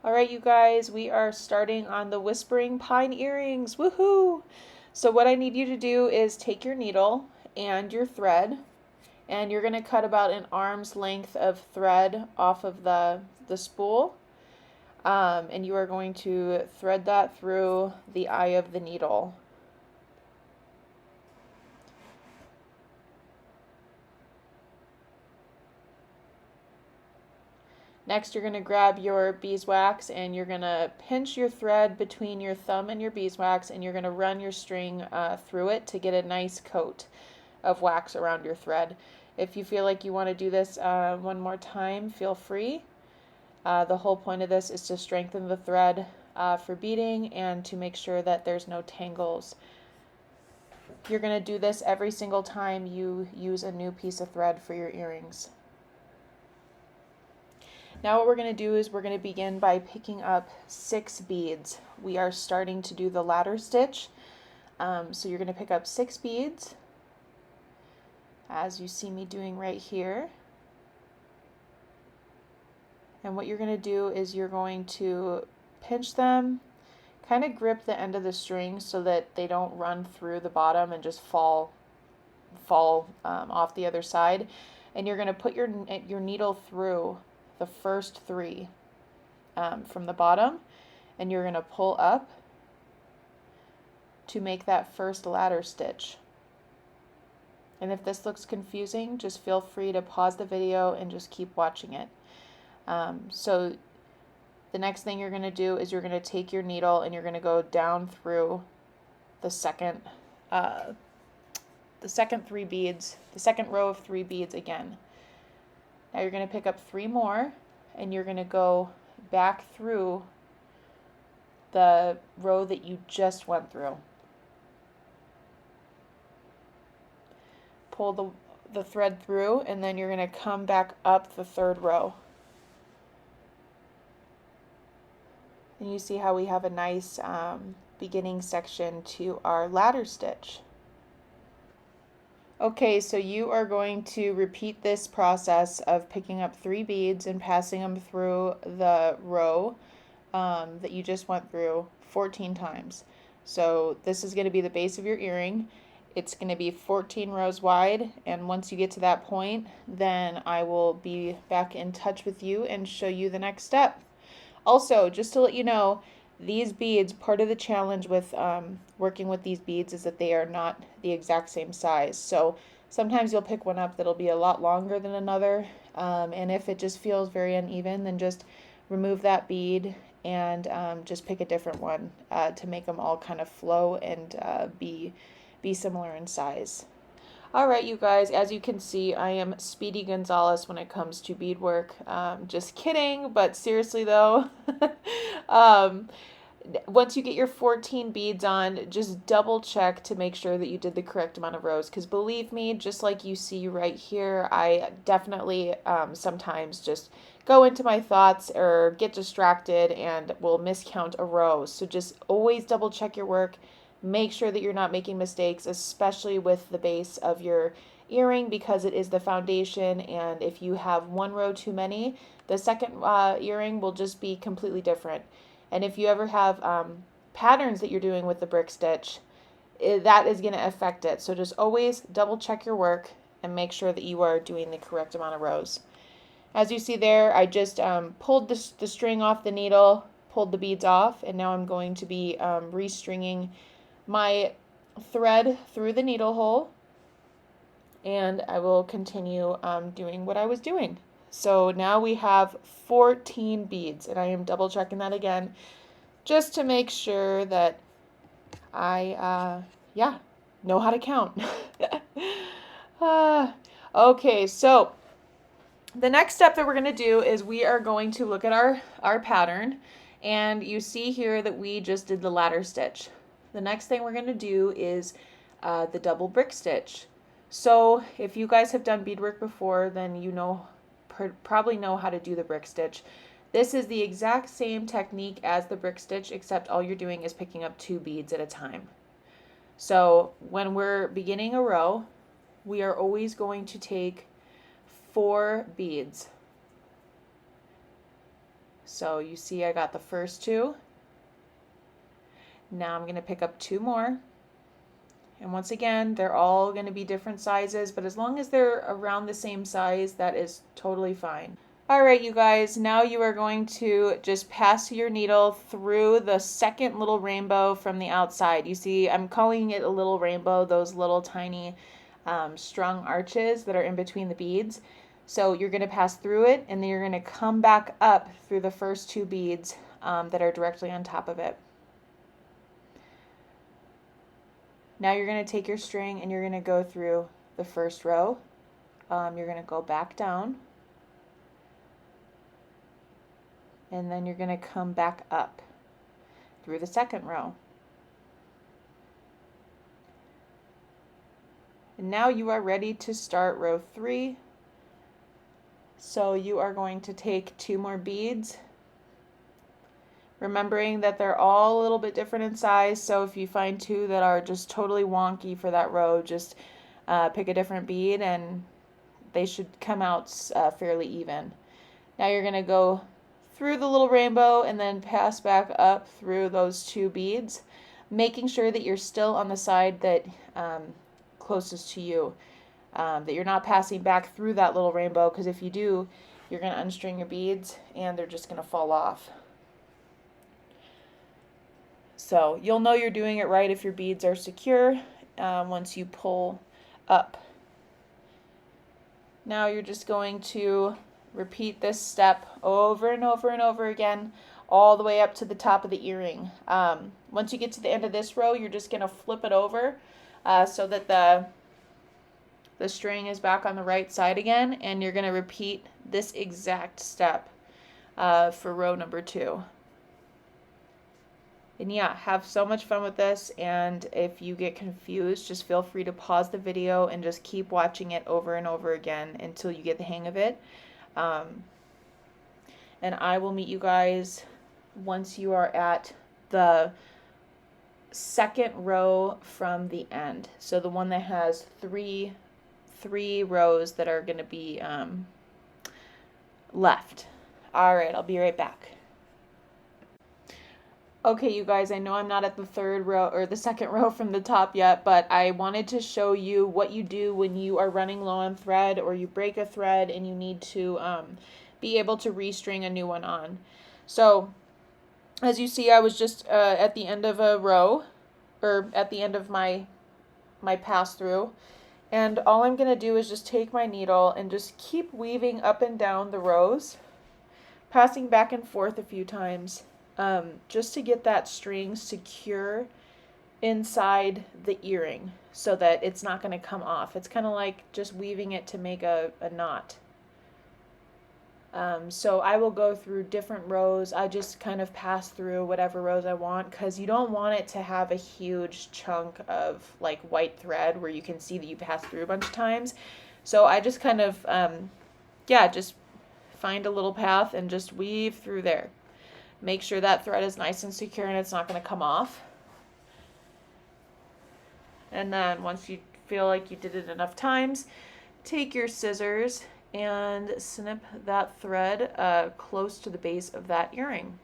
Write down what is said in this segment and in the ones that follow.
All right, you guys, we are starting on the Whispering Pine earrings. Woohoo! So what I need you to do is take your needle and your thread, and you're going to cut about an arm's length of thread off of the spool. And you are going to thread that through the eye of the needle. Next, you're going to grab your beeswax and you're going to pinch your thread between your thumb and your beeswax, and you're going to run your string through it to get a nice coat of wax around your thread. If you feel like you want to do this one more time, feel free. The whole point of this is to strengthen the thread for beading and to make sure that there's no tangles. You're going to do this every single time you use a new piece of thread for your earrings. Now what we're going to do is we're going to begin by picking up 6 beads. We are starting to do the ladder stitch. So you're going to pick up 6 beads, as you see me doing right here. And what you're going to do is you're going to pinch them, kind of grip the end of the string so that they don't run through the bottom and just fall off the other side. And you're going to put your needle through the first 3 from the bottom, and you're going to pull up to make that first ladder stitch. And if this looks confusing, just feel free to pause the video and just keep watching it. So the next thing you're going to do is you're going to take your needle and you're going to go down through the second 3 beads, the second row of 3 beads again. Now you're going to pick up 3 more, and you're going to go back through the row that you just went through. Pull the thread through, and then you're going to come back up the 3rd row. And you see how we have a nice beginning section to our ladder stitch. Okay, so you are going to repeat this process of picking up 3 beads and passing them through the row that you just went through 14 times. So this is going to be the base of your earring. It's going to be 14 rows wide, and once you get to that point, then I will be back in touch with you and show you the next step. Also, just to let you know, these beads, part of the challenge with working with these beads is that they are not the exact same size. So sometimes you'll pick one up that'll be a lot longer than another. And if it just feels very uneven, then just remove that bead and just pick a different one to make them all kind of flow and be similar in size. All right, you guys, as you can see, I am Speedy Gonzales when it comes to beadwork. Just kidding, but seriously though, once you get your 14 beads on, just double check to make sure that you did the correct amount of rows, because believe me, just like you see right here, I definitely sometimes just go into my thoughts or get distracted and will miscount a row. So just always double check your work. Make sure that you're not making mistakes, especially with the base of your earring, because it is the foundation, and if you have 1 row too many, the second earring will just be completely different. And if you ever have patterns that you're doing with the brick stitch, that is going to affect it. So just always double check your work and make sure that you are doing the correct amount of rows. As you see there, I just pulled the string off the needle, pulled the beads off, and now I'm going to be restringing my thread through the needle hole, and I will continue doing what I was doing. So now we have 14 beads, and I am double checking that again just to make sure that I know how to count. Okay, so the next step that we're going to do is we are going to look at our pattern, and you see here that we just did the ladder stitch. The next thing we're going to do is the double brick stitch. So if you guys have done beadwork before, then you probably know how to do the brick stitch. This is the exact same technique as the brick stitch, except all you're doing is picking up 2 beads at a time. So when we're beginning a row, we are always going to take 4 beads. So you see I got the first two. Now I'm going to pick up two more. And once again, they're all going to be different sizes, but as long as they're around the same size, that is totally fine. All right, you guys, now you are going to just pass your needle through the second little rainbow from the outside. You see, I'm calling it a little rainbow, those little tiny strung arches that are in between the beads. So you're going to pass through it, and then you're going to come back up through the first two beads that are directly on top of it. Now you're going to take your string and you're going to go through the first row. You're going to go back down. And then you're going to come back up through the second row. And now you are ready to start row 3. So you are going to take two more beads, remembering that they're all a little bit different in size, so if you find two that are just totally wonky for that row, just pick a different bead and they should come out fairly even. Now you're going to go through the little rainbow and then pass back up through those two beads, making sure that you're still on the side that closest to you, that you're not passing back through that little rainbow, because if you do, you're going to unstring your beads and they're just going to fall off. So you'll know you're doing it right if your beads are secure once you pull up. Now you're just going to repeat this step over and over and over again, all the way up to the top of the earring. Once you get to the end of this row, you're just going to flip it over so that the string is back on the right side again, and you're going to repeat this exact step for row number 2. And yeah, have so much fun with this, and if you get confused, just feel free to pause the video and just keep watching it over and over again until you get the hang of it. And I will meet you guys once you are at the second row from the end. So the one that has three rows that are going to be left. All right, I'll be right back. Okay, you guys, I know I'm not at the third row or the second row from the top yet, but I wanted to show you what you do when you are running low on thread or you break a thread and you need to be able to restring a new one on. So, as you see, I was just at the end of a row, or at the end of my pass through, and all I'm going to do is just take my needle and just keep weaving up and down the rows, passing back and forth a few times. Just to get that string secure inside the earring so that it's not going to come off. It's kind of like just weaving it to make a knot. So I will go through different rows. I just kind of pass through whatever rows I want, because you don't want it to have a huge chunk of like white thread where you can see that you passed through a bunch of times. So I just kind of, just find a little path and just weave through there. Make sure that thread is nice and secure and it's not going to come off. And then once you feel like you did it enough times, take your scissors and snip that thread close to the base of that earring.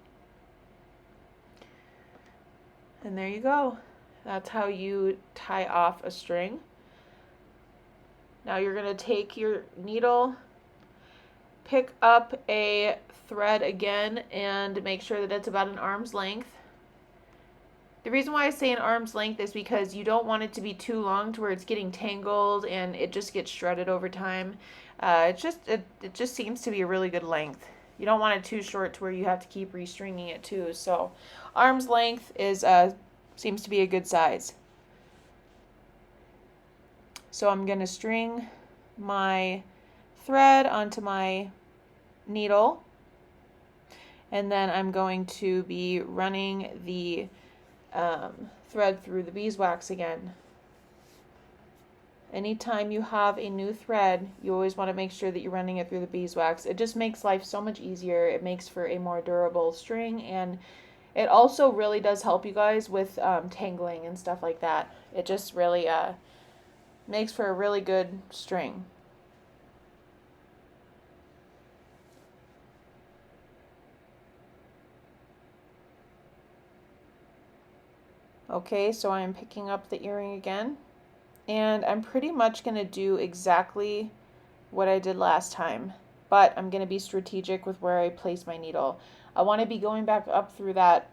And there you go. That's how you tie off a string. Now you're going to take your needle, pick up a thread again, and make sure that it's about an arm's length. The reason why I say an arm's length is because you don't want it to be too long to where it's getting tangled and it just gets shredded over time. It just seems to be a really good length. You don't want it too short to where you have to keep restringing it too. So arm's length is seems to be a good size. So I'm going to string my thread onto my needle, and then I'm going to be running the thread through the beeswax again. Anytime you have a new thread, you always want to make sure that you're running it through the beeswax. It just makes life so much easier. It makes for a more durable string, and it also really does help you guys with tangling and stuff like that. It just really makes for a really good string. Okay, so I'm picking up the earring again, and I'm pretty much going to do exactly what I did last time, but I'm going to be strategic with where I place my needle. I want to be going back up through that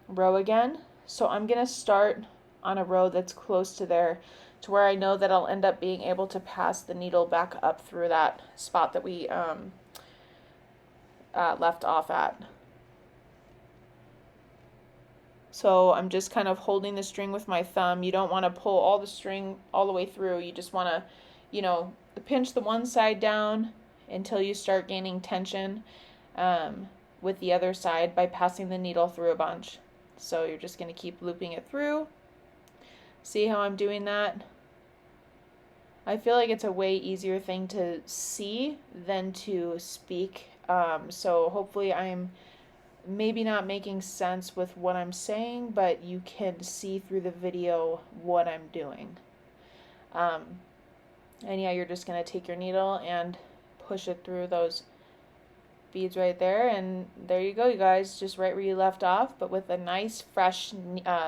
row again, so I'm going to start on a row that's close to there, to where I know that I'll end up being able to pass the needle back up through that spot that we left off at. So I'm just kind of holding the string with my thumb. You don't want to pull all the string all the way through. You just want to, pinch the one side down until you start gaining tension with the other side by passing the needle through a bunch. So you're just going to keep looping it through. See how I'm doing that? I feel like it's a way easier thing to see than to speak. So hopefully I'm maybe not making sense with what I'm saying, but you can see through the video what I'm doing. And yeah, you're just going to take your needle and push it through those beads right there, and there you go, you guys, just right where you left off, but with a nice fresh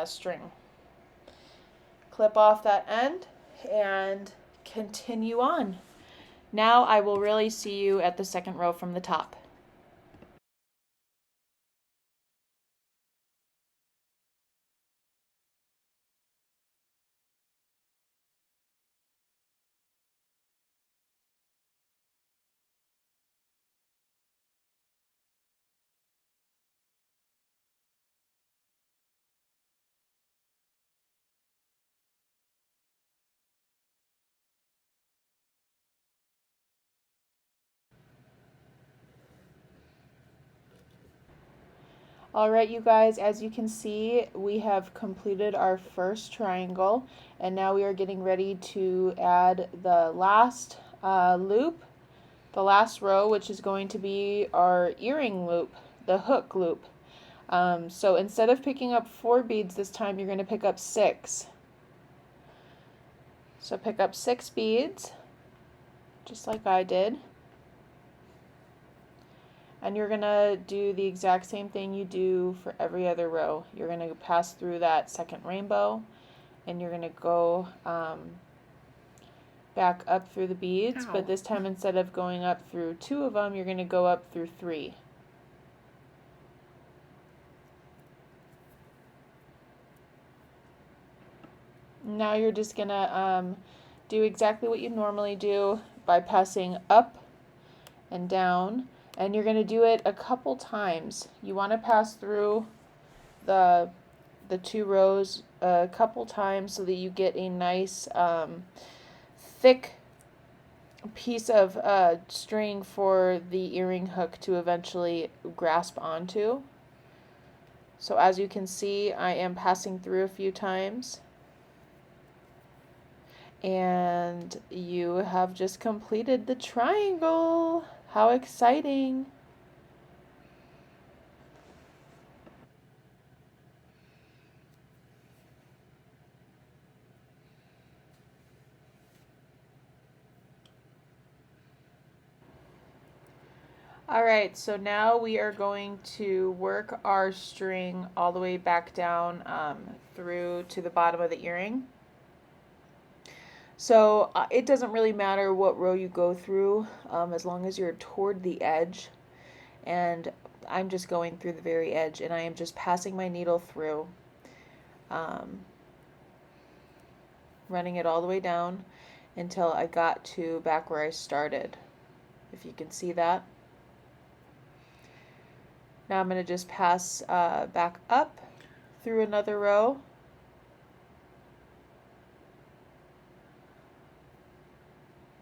string. Clip off that end and continue on. Now I will really see you at the second row from the top. Alright, you guys, as you can see, we have completed our first triangle, and now we are getting ready to add the last loop, the last row, which is going to be our earring loop, the hook loop. So instead of picking up 4 beads this time, you're going to pick up 6. So pick up 6 beads, just like I did. And you're going to do the exact same thing you do for every other row. You're going to pass through that second rainbow, and you're going to go back up through the beads. Ow. But this time, instead of going up through 2 of them, you're going to go up through 3. Now you're just going to do exactly what you normally do by passing up and down. And you're going to do it a couple times. You want to pass through the 2 rows a couple times so that you get a nice thick piece of string for the earring hook to eventually grasp onto. So as you can see, I am passing through a few times. And you have just completed the triangle. How exciting! Alright, so now we are going to work our string all the way back down through to the bottom of the earring. So it doesn't really matter what row you go through as long as you're toward the edge. And I'm just going through the very edge, and I am just passing my needle through, running it all the way down until I got to back where I started, if you can see that. Now I'm going to just pass back up through another row.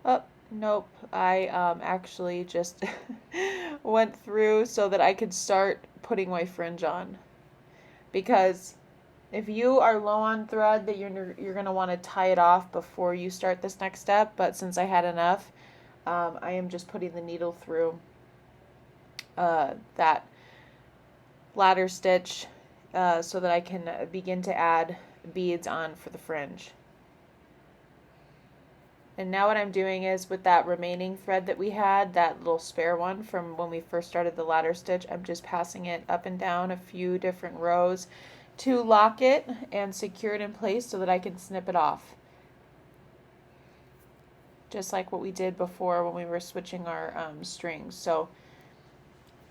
Oh, nope, I actually just went through so that I could start putting my fringe on. Because if you are low on thread, that you're going to want to tie it off before you start this next step, but since I had enough, I am just putting the needle through that ladder stitch so that I can begin to add beads on for the fringe. And now what I'm doing is, with that remaining thread that we had, that little spare one from when we first started the ladder stitch, I'm just passing it up and down a few different rows, to lock it and secure it in place so that I can snip it off. Just like what we did before when we were switching our strings. So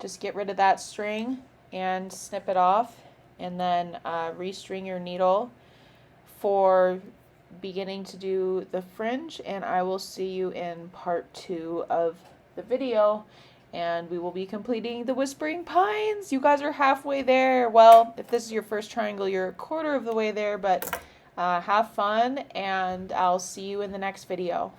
just get rid of that string and snip it off, and then restring your needle for beginning to do the fringe, and I will see you in part 2 of the video, and we will be completing the Whispering Pines. You guys are halfway there. Well, if this is your first triangle, you're a quarter of the way there, but have fun, and I'll see you in the next video.